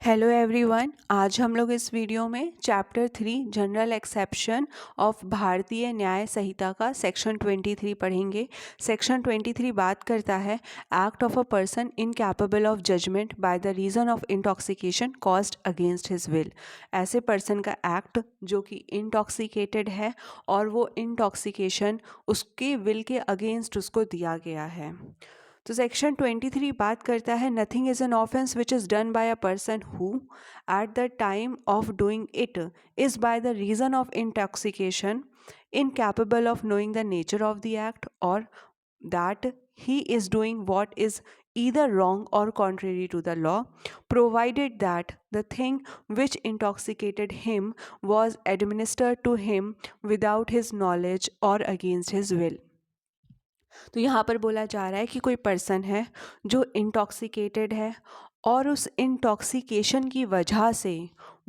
Hello everyone. आज हम लोग इस वीडियो में चैप्टर 3 जनरल एक्सेप्शन ऑफ भारतीय न्याय संहिता का सेक्शन 23 पढ़ेंगे। सेक्शन 23 बात करता है act of a person incapable of judgement by the reason of intoxication caused against his will. ऐसे पर्सन का एक्ट जो कि इंटॉक्सिकेटेड है और वो इंटॉक्सिकेशन उसके विल के अगेंस्ट उसको दिया गया है। तो सेक्शन 23 बात करता है nothing is an offence which is done by a person who at the time of doing it is by the reason of intoxication incapable of knowing the nature of the act, or that he is doing what is either wrong or contrary to the law, provided that the thing which intoxicated him was administered to him without his knowledge or against his will। तो यहाँ पर बोला जा रहा है कि कोई person है जो इंटॉक्सिकेटेड है और उस इंटॉक्सिकेशन की वजह से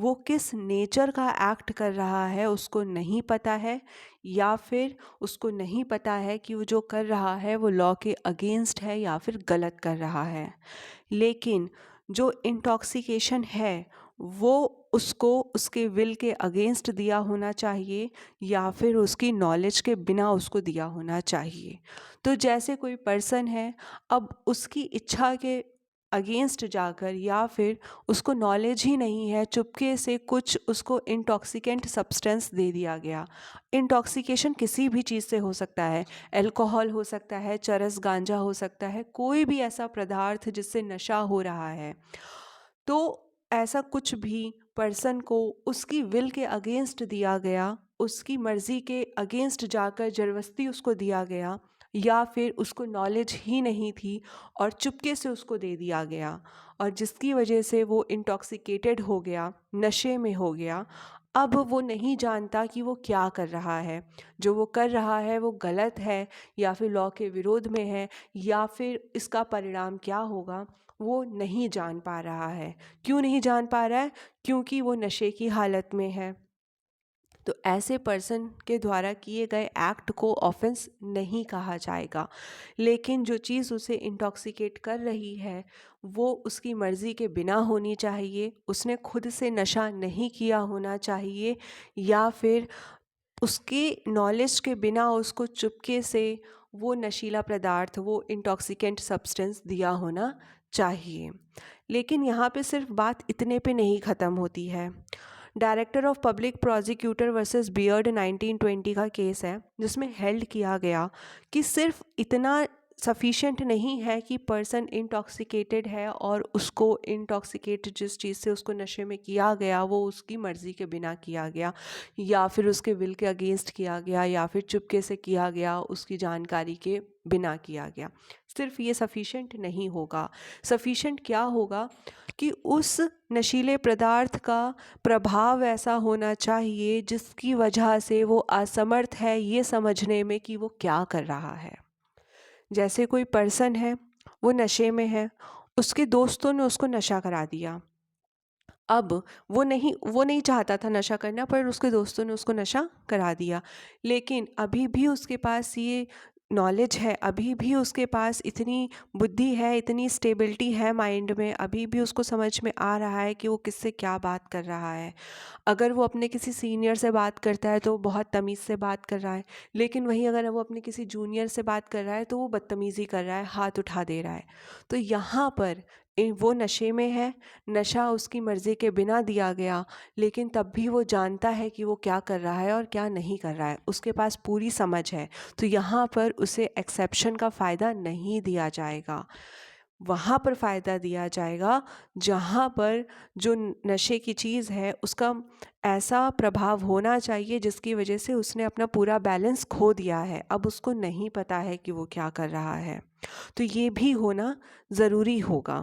वो किस नेचर का एक्ट कर रहा है उसको नहीं पता है, या फिर उसको नहीं पता है कि वो जो कर रहा है वो लॉ के अगेंस्ट है या फिर गलत कर रहा है। लेकिन जो इंटॉक्सिकेशन है वो उसको उसके विल के अगेंस्ट दिया होना चाहिए या फिर उसकी नॉलेज के बिना उसको दिया होना चाहिए। तो जैसे कोई पर्सन है, अब उसकी इच्छा के अगेंस्ट जाकर या फिर उसको नॉलेज ही नहीं है, चुपके से कुछ उसको इंटॉक्सिकेंट सब्सटेंस दे दिया गया। इंटॉक्सिकेशन किसी भी चीज़ से हो सकता है, अल्कोहल हो सकता है, चरस गांजा हो सकता है, कोई भी ऐसा पदार्थ जिससे नशा हो रहा है। तो ऐसा कुछ भी पर्सन को उसकी विल के अगेंस्ट दिया गया, उसकी मर्ज़ी के अगेंस्ट जाकर ज़बरदस्ती उसको दिया गया, या फिर उसको नॉलेज ही नहीं थी और चुपके से उसको दे दिया गया, और जिसकी वजह से वो इंटॉक्सिकेटेड हो गया, नशे में हो गया। अब वो नहीं जानता कि वो क्या कर रहा है, जो वो कर रहा है वो गलत है या फिर लॉ के विरोध में है, या फिर इसका परिणाम क्या होगा वो नहीं जान पा रहा है। क्यों नहीं जान पा रहा है? क्योंकि वो नशे की हालत में है। तो ऐसे पर्सन के द्वारा किए गए एक्ट को ऑफेंस नहीं कहा जाएगा। लेकिन जो चीज़ उसे इंटॉक्सिकेट कर रही है वो उसकी मर्ज़ी के बिना होनी चाहिए, उसने खुद से नशा नहीं किया होना चाहिए, या फिर उसके नॉलेज के बिना उसको चुपके से वो नशीला पदार्थ, वो इंटॉक्सिकेंट सब्सटेंस दिया होना चाहिए। लेकिन यहाँ पे सिर्फ बात इतने पे नहीं ख़त्म होती है। Director of public prosecutor versus beard 1920 का केस है जिसमें हेल्ड किया गया कि सिर्फ इतना सफिशेंट नहीं है कि पर्सन इंटॉक्सिकेटेड है और उसको इंटॉक्सिकेट जिस चीज़ से उसको नशे में किया गया वो उसकी मर्ज़ी के बिना किया गया, या फिर उसके विल के अगेंस्ट किया गया, या फिर चुपके से किया गया, उसकी जानकारी के बिना किया गया। सिर्फ ये सफिशेंट नहीं होगा। सफिशेंट क्या होगा कि उस नशीले पदार्थ का प्रभाव ऐसा होना चाहिए जिसकी वजह से वो असमर्थ है ये समझने में कि वो क्या कर रहा है। जैसे कोई पर्सन है, वो नशे में है, उसके दोस्तों ने उसको नशा करा दिया। अब वो नहीं चाहता था नशा करना, पर उसके दोस्तों ने उसको नशा करा दिया। लेकिन अभी भी उसके पास ये नॉलेज है, अभी भी उसके पास इतनी बुद्धि है, इतनी स्टेबिलिटी है माइंड में, अभी भी उसको समझ में आ रहा है कि वो किससे क्या बात कर रहा है। अगर वो अपने किसी सीनियर से बात करता है तो वो बहुत तमीज़ से बात कर रहा है, लेकिन वहीं अगर वो अपने किसी जूनियर से बात कर रहा है तो वो बदतमीज़ी कर रहा है, हाथ उठा दे रहा है। तो यहाँ पर वो नशे में है, नशा उसकी मर्ज़ी के बिना दिया गया, लेकिन तब भी वो जानता है कि वो क्या कर रहा है और क्या नहीं कर रहा है, उसके पास पूरी समझ है। तो यहाँ पर उसे एक्सेप्शन का फ़ायदा नहीं दिया जाएगा। वहाँ पर फ़ायदा दिया जाएगा जहाँ पर जो नशे की चीज़ है उसका ऐसा प्रभाव होना चाहिए जिसकी वजह से उसने अपना पूरा बैलेंस खो दिया है, अब उसको नहीं पता है कि वो क्या कर रहा है। तो ये भी होना ज़रूरी होगा।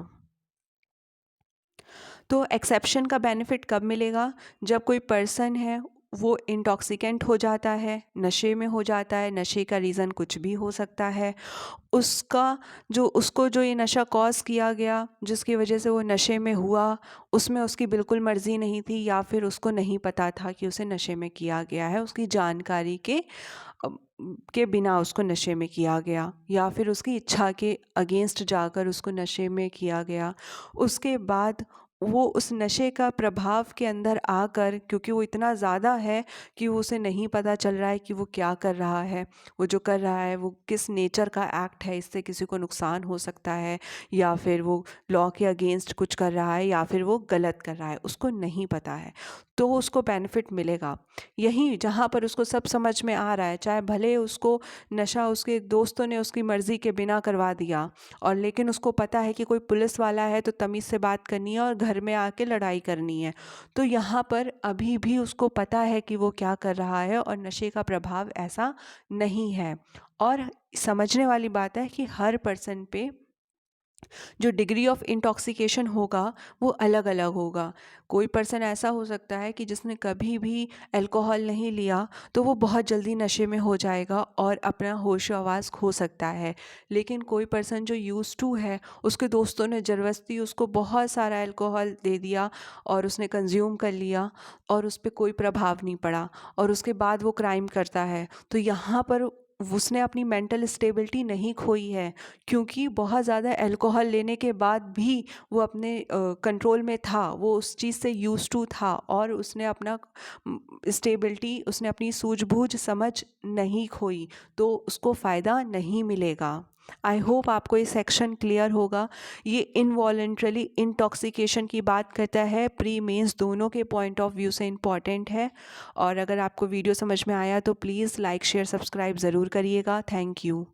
तो एक्सेप्शन का बेनिफिट कब मिलेगा? जब कोई पर्सन है वो इंटॉक्सिकेंट हो जाता है, नशे में हो जाता है, नशे का रीज़न कुछ भी हो सकता है। उसको जो ये नशा कॉज़ किया गया, जिसकी वजह से वो नशे में हुआ, उसमें उसकी बिल्कुल मर्ज़ी नहीं थी, या फिर उसको नहीं पता था कि उसे नशे में किया गया है, उसकी जानकारी के बिना उसको नशे में किया गया, या फिर उसकी इच्छा के अगेंस्ट जाकर उसको नशे में किया गया। उसके बाद वो उस नशे का प्रभाव के अंदर आकर, क्योंकि वो इतना ज़्यादा है कि वो उसे नहीं पता चल रहा है कि वो क्या कर रहा है, वो जो कर रहा है वो किस नेचर का एक्ट है, इससे किसी को नुकसान हो सकता है, या फिर वो लॉ के अगेंस्ट कुछ कर रहा है, या फिर वो गलत कर रहा है, उसको नहीं पता है, तो उसको बेनिफिट मिलेगा। यहीं जहाँ पर उसको सब समझ में आ रहा है, चाहे भले उसको नशा उसके दोस्तों ने उसकी मर्ज़ी के बिना करवा दिया, और लेकिन उसको पता है कि कोई पुलिस वाला है तो तमीज़ से बात करनी है और घर में आके लड़ाई करनी है, तो यहाँ पर अभी भी उसको पता है कि वो क्या कर रहा है और नशे का प्रभाव ऐसा नहीं है। और समझने वाली बात है कि हर पर्सन पे जो डिग्री ऑफ इंटॉक्सिकेशन होगा वो अलग अलग होगा। कोई पर्सन ऐसा हो सकता है कि जिसने कभी भी अल्कोहल नहीं लिया तो वो बहुत जल्दी नशे में हो जाएगा और अपना होश आवाज़ खो सकता है, लेकिन कोई पर्सन जो यूज़ टू है, उसके दोस्तों ने ज़बरदस्ती उसको बहुत सारा अल्कोहल दे दिया और उसने कंज्यूम कर लिया और उस पर कोई प्रभाव नहीं पड़ा और उसके बाद वो क्राइम करता है, तो यहाँ पर उसने अपनी मेंटल स्टेबिलिटी नहीं खोई है, क्योंकि बहुत ज़्यादा अल्कोहल लेने के बाद भी वो अपने कंट्रोल में था, वो उस चीज़ से यूज़ टू था और उसने अपना स्टेबिलिटी, उसने अपनी सूझबूझ समझ नहीं खोई, तो उसको फ़ायदा नहीं मिलेगा। आई होप आपको ये सेक्शन क्लियर होगा। ये इनवॉलेंट्रली इंटॉक्सिकेशन की बात करता है, प्री मेंस दोनों के पॉइंट ऑफ व्यू से इम्पॉर्टेंट है। और अगर आपको वीडियो समझ में आया तो प्लीज़ लाइक शेयर सब्सक्राइब ज़रूर करिएगा। Thank you.